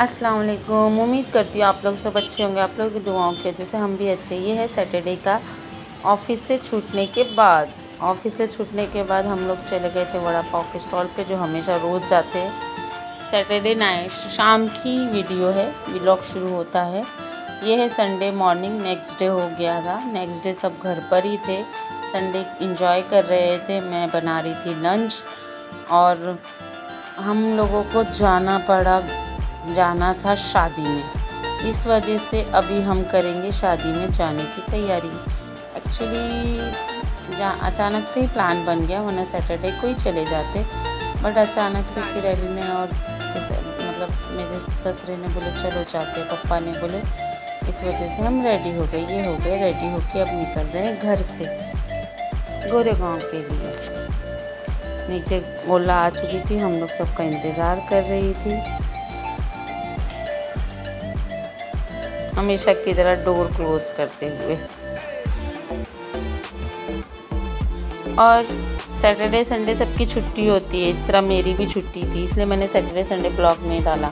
अस्सलाम वालेकुम। उम्मीद करती हूँ आप लोग सब अच्छे होंगे। आप लोगों की दुआओं की वजह से हम भी अच्छे। ये है सैटरडे का ऑफिस से छूटने के बाद। हम लोग चले गए थे वड़ा पाव के स्टॉल पे, जो हमेशा रोज़ जाते हैं। सैटरडे नाइट शाम की वीडियो है, व्लॉग शुरू होता है। ये है संडे मॉर्निंग, नेक्स्ट डे हो गया था। नेक्स्ट डे सब घर पर ही थे, संडे इंजॉय कर रहे थे। मैं बना रही थी लंच और हम लोगों को जाना था शादी में। इस वजह से अभी हम करेंगे शादी में जाने की तैयारी। एक्चुअली अचानक से ही प्लान बन गया, वरना सैटरडे को ही चले जाते, बट अचानक से इसके डैडी ने और मेरे ससुरे ने बोले चलो जाते, पप्पा ने बोले, इस वजह से हम रेडी हो गए। ये हो गए रेडी होके अब निकल रहे हैं घर से गोरेगांव के लिए। नीचे ओला आ चुकी थी, हम लोग सबका इंतज़ार कर रही थी। हमेशा की तरह डोर क्लोज करते हुए। और सैटरडे संडे सबकी छुट्टी होती है, इस तरह मेरी भी छुट्टी थी, इसलिए मैंने सैटरडे संडे ब्लॉग नहीं डाला।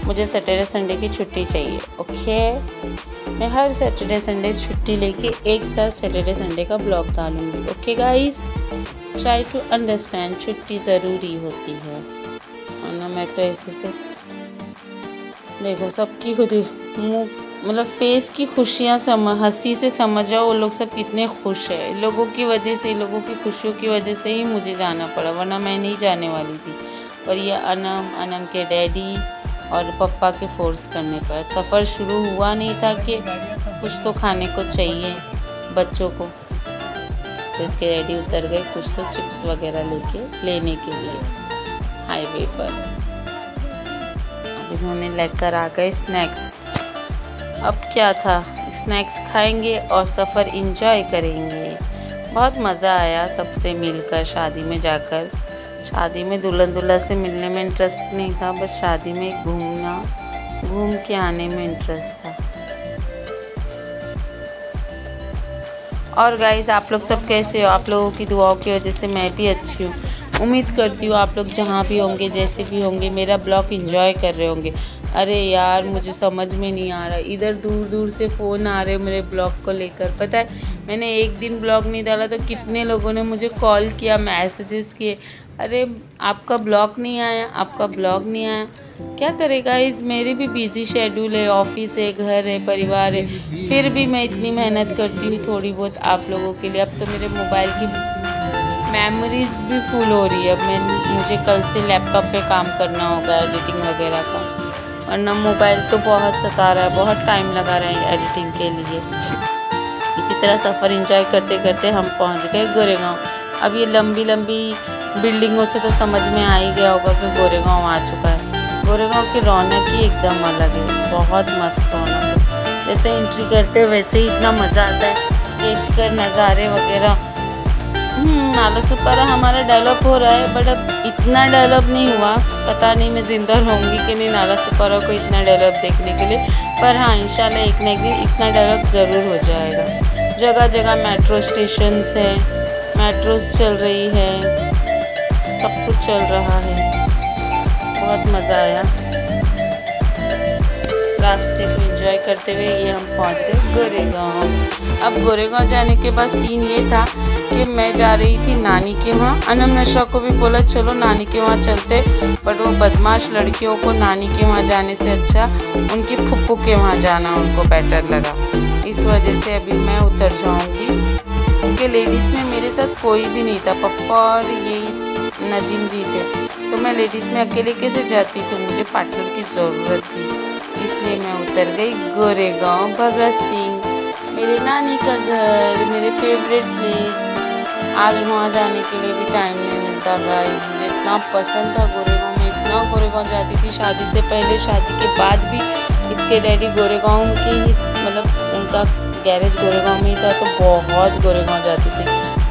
मुझे सैटरडे संडे की छुट्टी चाहिए, ओके। मैं हर सैटरडे संडे छुट्टी लेके एक साथ सैटरडे संडे का ब्लॉग डालूंगी, okay guys. Try to understand, छुट्टी ज़रूरी होती है। और ना मैं तो ऐसे से देखो सबकी खुद मुँह फेस की खुशियाँ हंसी से समझ जाओ वो लोग सब कितने खुश है। इन लोगों की वजह से, इन लोगों की खुशियों की वजह से ही मुझे जाना पड़ा, वरना मैं नहीं जाने वाली थी। पर ये अनम के डैडी और पापा के फोर्स करने पर सफ़र शुरू हुआ नहीं था कि कुछ तो खाने को चाहिए बच्चों को, तो इसके डैडी उतर गए कुछ तो चिप्स वगैरह लेने के लिए हाईवे पर। अब इन्होंने लेकर आ गए स्नैक्स। अब क्या था, स्नैक्स खाएंगे और सफ़र एंजॉय करेंगे। बहुत मज़ा आया सबसे मिलकर शादी में जाकर। शादी में दुल्हन दूल्हा से मिलने में इंटरेस्ट नहीं था, बस शादी में घूम के आने में इंटरेस्ट था। और गाइस आप लोग सब कैसे हो? आप लोगों की दुआओं की वजह से मैं भी अच्छी हूँ। उम्मीद करती हूँ आप लोग जहाँ भी होंगे, जैसे भी होंगे, मेरा ब्लॉग एंजॉय कर रहे होंगे। अरे यार मुझे समझ में नहीं आ रहा, इधर दूर दूर से फ़ोन आ रहे मेरे ब्लॉग को लेकर। पता है मैंने एक दिन ब्लॉग नहीं डाला तो कितने लोगों ने मुझे कॉल किया, मैसेजेस किए, अरे आपका ब्लॉग नहीं आया, आपका ब्लॉग नहीं आया। क्या करेगा, इस मेरी भी बिजी शेड्यूल है, ऑफिस है, घर है, परिवार है, फिर भी मैं इतनी मेहनत करती हूँ थोड़ी बहुत आप लोगों के लिए। अब तो मेरे मोबाइल की मेमोरीज भी फुल हो रही है। अब मुझे कल से लैपटॉप पे काम करना होगा, एडिटिंग वगैरह का, वरना मोबाइल तो बहुत सता रहा है, बहुत टाइम लगा रहे हैं एडिटिंग के लिए। इसी तरह सफ़र एंजॉय करते करते हम पहुंच गए गोरेगांव। अब ये लंबी लंबी बिल्डिंगों से तो समझ में आ ही गया होगा कि गोरेगांव आ चुका है। गोरेगांव की रौनक ही एकदम अलग है, बहुत मस्त रौनक है। जैसे एंट्री करते वैसे ही इतना मज़ा आता है, देख कर नज़ारे वगैरह। नालासोपारा हमारा डेवलप हो रहा है, बट अब इतना डेवलप नहीं हुआ। पता नहीं मैं ज़िंदा रहूँगी कि नहीं नालासोपारा को इतना डेवलप देखने के लिए, पर हाँ इंशाल्लाह एक न एक दिन इतना डेवलप ज़रूर हो जाएगा। जगह जगह मेट्रो स्टेशंस है, मेट्रोस चल रही है, सब कुछ चल रहा है, बहुत मज़ा आया। रास्ते को एंजॉय करते हुए ये हम पहुंच गए गोरेगांव। अब गोरेगांव जाने के बाद सीन ये था कि मैं जा रही थी नानी के वहाँ। अनम नशा को भी बोला चलो नानी के वहाँ चलते, बट वो बदमाश लड़कियों को नानी के वहाँ जाने से अच्छा उनकी फुप्पू के वहाँ जाना उनको बेटर लगा। इस वजह से अभी मैं उतर जाऊँगी, क्योंकि लेडीज़ में मेरे साथ कोई भी नहीं था, पप्पा और यही नजीम जी थे, तो मैं लेडीज़ में अकेले कैसे जाती, तो मुझे पार्टनर की ज़रूरत थी, इसलिए मैं उतर गई गोरेगांव भगत सिंह, मेरे नानी का घर, मेरे फेवरेट प्लेस। आज वहाँ जाने के लिए भी टाइम नहीं मिलता गाइस। मुझे इतना पसंद था गोरेगांव में, इतना गोरेगांव जाती थी शादी से पहले, शादी के बाद भी। इसके डैडी गोरेगांव की ही उनका गैरेज गोरेगांव में ही था, तो बहुत गोरेगांव जाती थी।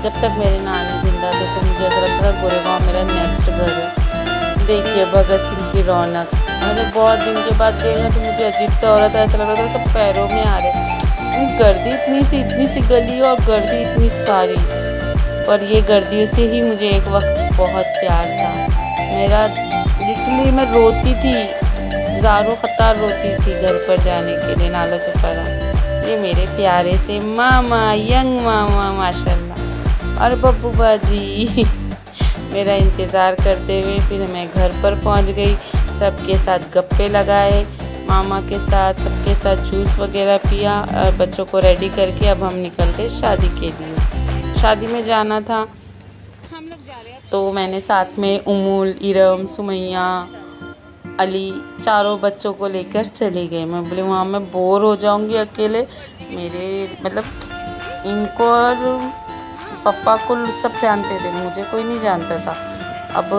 जब तक मेरे नानी जिंदा थे तो मुझे ऐसा लगता था गोरेगांव मेरा नेक्स्ट घर है। देखिए भगत सिंह की रौनक। अरे बहुत दिन के बाद गई ना तो मुझे अजीब सा हो रहा था, ऐसा लग रहा था सब पैरों में आ रहे। गर्दी इतनी सी गली और गर्दी इतनी सारी, पर ये गर्दियों से ही मुझे एक वक्त बहुत प्यार था मेरा। लिटरली मैं रोती थी ज़ारो ख़तार रोती थी घर पर जाने के लिए नाला सुपारा। ये मेरे प्यारे से मामा, यंग मामा माशाल्लाह। और बब्बू बाजी मेरा इंतज़ार करते हुए फिर मैं घर पर पहुंच गई। सबके साथ गप्पे लगाए, मामा के साथ सबके साथ जूस वगैरह पिया और बच्चों को रेडी करके अब हम निकल गए शादी के लिए। शादी में जाना था तो मैंने साथ में उमुल, इरम, सुमैया, अली चारों बच्चों को लेकर चली गई। मैं बोली वहाँ मैं बोर हो जाऊँगी अकेले, मेरे मतलब इनको और पापा को सब जानते थे, मुझे कोई नहीं जानता था। अब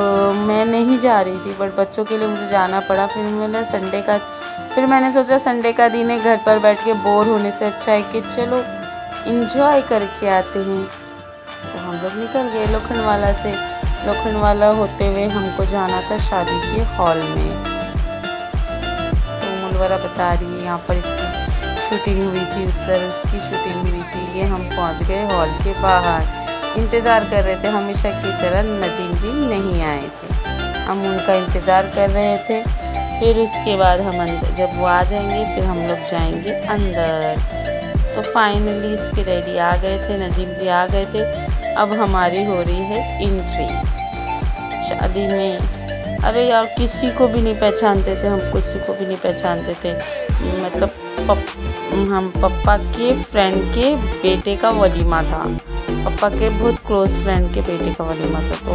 मैं नहीं जा रही थी बट बच्चों के लिए मुझे जाना पड़ा। फिर मैंने सोचा संडे का दिन है, घर पर बैठ के बोर होने से अच्छा है कि चलो इंजॉय करके आते हैं। तो हम लोग निकल गए लोखंडवाला से। लोखंडवाला होते हुए हमको जाना था शादी के हॉल में। तो मुलवरा बता रही है यहाँ पर इसकी शूटिंग हुई थी, उस तरह उसकी शूटिंग हुई थी। ये हम पहुँच गए हॉल के बाहर। इंतज़ार कर रहे थे हमेशा की तरह, नजीम जी नहीं आए थे, हम उनका इंतज़ार कर रहे थे। फिर उसके बाद हम अंदर जब वो आ जाएंगे फिर हम लोग जाएंगे अंदर। तो फाइनली इसके डैडी आ गए थे, नजीम जी आ गए थे। अब हमारी हो रही है एंट्री शादी में। अरे यार किसी को भी नहीं पहचानते थे, हम किसी को भी नहीं पहचानते थे। मतलब हम पापा के फ्रेंड के बेटे का वलीमा था, पापा के बहुत क्लोज फ्रेंड के बेटे का वलीमा था। तो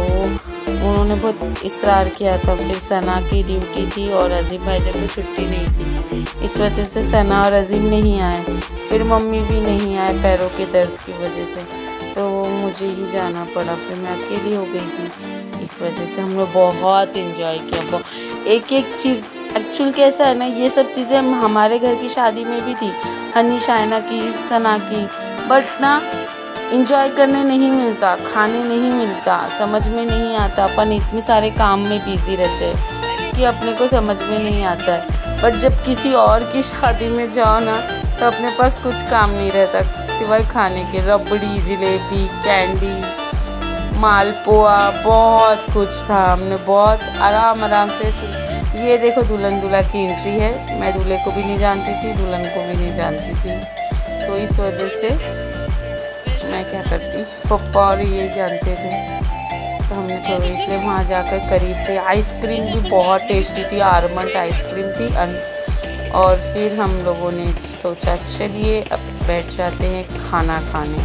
उन्होंने बहुत इस्रार किया था। फिर सना की ड्यूटी थी और अजीम भाईजान को छुट्टी नहीं थी, इस वजह से सना और अजीम नहीं आए। फिर मम्मी भी नहीं आए पैरों के दर्द की वजह से, तो मुझे ही जाना पड़ा। फिर मैं अकेली हो गई थी, इस वजह से हम लोग बहुत इन्जॉय किया। एक एक चीज़ एक्चुअल कैसा है ना, ये सब चीज़ें हमारे घर की शादी में भी थी, हनी शाइना की, सना की, बट ना इंजॉय करने नहीं मिलता, खाने नहीं मिलता, समझ में नहीं आता। अपन इतने सारे काम में बिज़ी रहते हैं कि अपने को समझ में नहीं आता है। बट जब किसी और की शादी में जाओ ना तो अपने पास कुछ काम नहीं रहता सिवाय खाने के। रबड़ी, जलेबी, कैंडी, मालपुआ, बहुत कुछ था। हमने बहुत आराम से ये देखो दुल्हन दूल्हा की एंट्री है। मैं दूल्हे को भी नहीं जानती थी, दुल्हन को भी नहीं जानती थी, तो इस वजह से मैं क्या करती, पापा और ये जानते थे, तो हमने थोड़ा इसलिए वहाँ जाकर करीब से। आइसक्रीम भी बहुत टेस्टी थी, आलमंड आइसक्रीम थी। और फिर हम लोगों ने सोचा चलिए अब बैठ जाते हैं खाना खाने,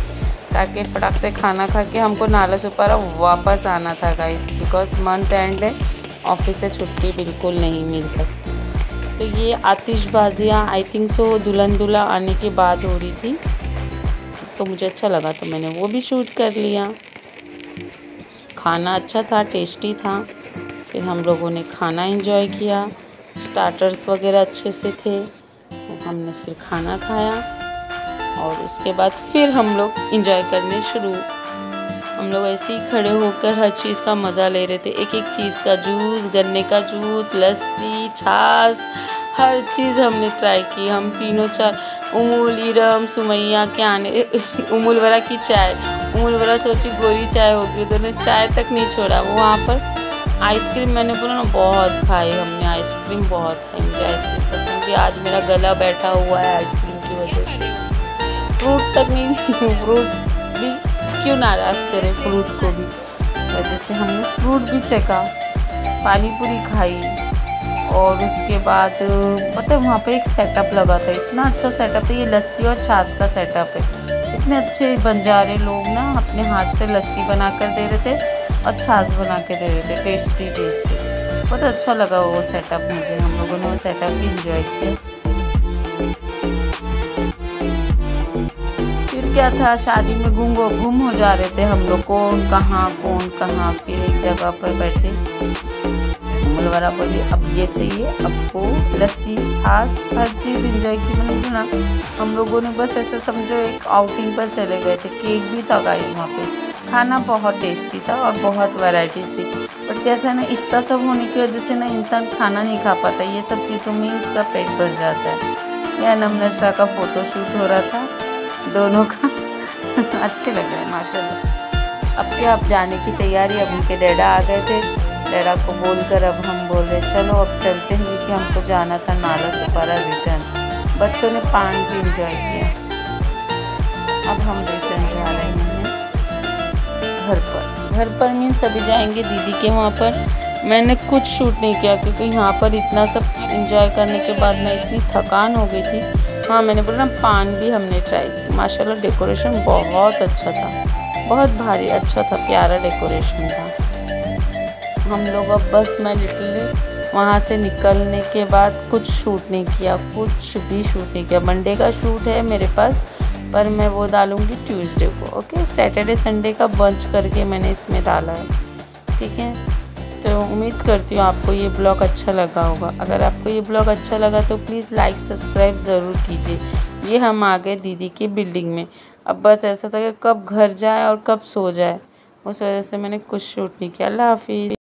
ताकि फटाक से खाना खा के हमको नाला सुपारा वापस आना था गाइस, बिकॉज मंथ एंड है, ऑफिस से छुट्टी बिल्कुल नहीं मिल सकती। तो ये आतिशबाजियाँ आई थिंक सो दुल्हन दूल्हा आने के बाद हो रही थी, तो मुझे अच्छा लगा तो मैंने वो भी शूट कर लिया। खाना अच्छा था, टेस्टी था। फिर हम लोगों ने खाना एंजॉय किया, स्टार्टर्स वगैरह अच्छे से थे, तो हमने फिर खाना खाया और उसके बाद फिर हम लोग एंजॉय करने शुरू। हम लोग ऐसे ही खड़े होकर हर चीज़ का मज़ा ले रहे थे, एक एक चीज़ का जूस, गन्ने का जूस, लस्सी, छाछ, हर चीज़ हमने ट्राई की। हम तीनों उमुल, इरम, सुमैया के आने उमुल वाला की चाय, उमुल वाला सोची गोरी चाय होगी, उन्होंने चाय तक नहीं छोड़ा। वो वहाँ पर आइसक्रीम मैंने बोला ना बहुत खाई हमने, आइसक्रीम बहुत खाई, मुझे आइसक्रीम पसंद भी। आज मेरा गला बैठा हुआ है आइसक्रीम की वजह से। फ्रूट तक नहीं फ्रूट भी क्यों नाराज़ करें फ्रूट को भी, इस वजह से हमने फ्रूट भी चखा, पानी पूरी खाई। और उसके बाद पता है वहाँ पे एक सेटअप लगा था, इतना अच्छा सेटअप था। ये लस्सी और छाछ का सेटअप है। इतने अच्छे बंजारे लोग ना अपने हाथ से लस्सी बना कर दे रहे थे और छाछ बना के दे रहे थे, टेस्टी टेस्टी। बहुत अच्छा लगा वो सेटअप मुझे, हम लोगों ने वो सेटअप भी इंजॉय किया। फिर क्या था, शादी में गुम हो जा रहे थे हम लोग, कौन कहाँ। फिर एक जगह पर बैठे, मुलवरा बोली अब ये चाहिए, आपको लस्सी, छाछ, हर चीज़ इंजॉय की। मतलब ना हम लोगों ने बस ऐसा समझो एक आउटिंग पर चले गए थे। केक भी था गाइस वहाँ पे, खाना बहुत टेस्टी था और बहुत वैरायटीज़ थी। बट कैसा ना इतना सब होने की वजह से ना इंसान खाना नहीं खा पाता, ये सब चीज़ों में ही उसका पेट भर जाता है। यह नमनशा का फ़ोटो शूट हो रहा था दोनों का अच्छे लग रहे हैं माशाल्लाह। अब क्या, अब जाने की तैयारी। अब उनके डैडा आ गए थे, डैडा को बोलकर अब हम बोल रहे चलो अब चलते हैं। कि हमको जाना था नाला सुपारा रिटर्न। बच्चों ने पान भी इंजॉय किया। अब हम रिटर्न जा रहे हैं घर पर। घर पर मीन्स अभी जाएंगे दीदी के वहाँ पर। मैंने कुछ शूट नहीं किया क्योंकि यहाँ पर इतना सब इंजॉय करने के बाद ना इतनी थकान हो गई थी। हाँ, मैंने बोला ना, पान भी हमने ट्राई की। माशाल्लाह डेकोरेशन बहुत अच्छा था, बहुत भारी अच्छा था, प्यारा डेकोरेशन था। हम लोग अब बस मैं लिटरली वहाँ से निकलने के बाद कुछ शूट नहीं किया, कुछ भी शूट नहीं किया। मंडे का शूट है मेरे पास, पर मैं वो डालूँगी ट्यूसडे को। ओके, सैटरडे संडे का बंच करके मैंने इसमें डाला है। ठीक है, तो उम्मीद करती हूँ आपको ये ब्लॉग अच्छा लगा होगा। अगर आपको ये ब्लॉग अच्छा लगा तो प्लीज़ लाइक सब्सक्राइब ज़रूर कीजिए। ये हम आ गए दीदी की बिल्डिंग में। अब बस ऐसा था कि कब घर जाए और कब सो जाए, उस वजह से मैंने कुछ शूट नहीं किया। अल्लाह हाफिज़।